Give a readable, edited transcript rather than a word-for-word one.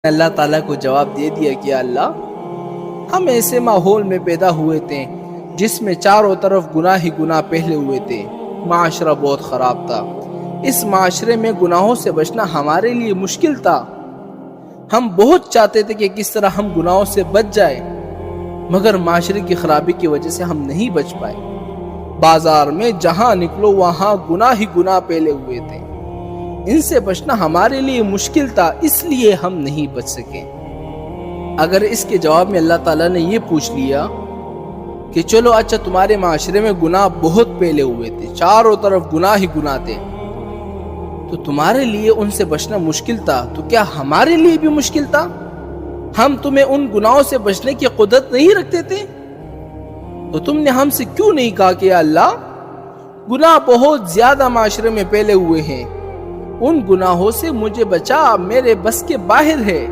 اللہ تعالیٰ کو جواب دے دیا کہ اللہ ہم ایسے ماحول میں پیدا ہوئے تھے جس میں چاروں طرف گناہ ہی گناہ پھیلے ہوئے تھے، معاشرہ بہت خراب تھا، اس معاشرے میں گناہوں سے بچنا ہمارے لیے مشکل تھا۔ ہم بہت چاہتے تھے کہ کس طرح ہم گناہوں سے بچ جائیں، مگر معاشرے کی خرابی کی وجہ سے ہم نہیں بچ پائے۔ بازار میں جہاں نکلو وہاں گناہ ہی گناہ پھیلے ہوئے تھے، ان سے بچنا ہمارے لیے مشکل تھا، اس لیے ہم نہیں بچ سکے۔ اگر اس کے جواب میں اللہ تعالیٰ نے یہ پوچھ لیا کہ چلو اچھا تمہارے معاشرے میں گناہ بہت پھیلے ہوئے تھے، چاروں طرف گناہ ہی گناہ تھے، تو تمہارے لیے ان سے بچنا مشکل تھا، تو کیا ہمارے لیے بھی مشکل تھا؟ ہم تمہیں ان گناہوں سے بچنے کی قدرت نہیں رکھتے تھے؟ تو تم نے ہم سے کیوں نہیں کہا کہ اللہ گناہ بہت زیادہ معاشرے میں پھیلے ہوئے ہیں، ان گناہوں سے مجھے بچا، میرے بس کے باہر ہے۔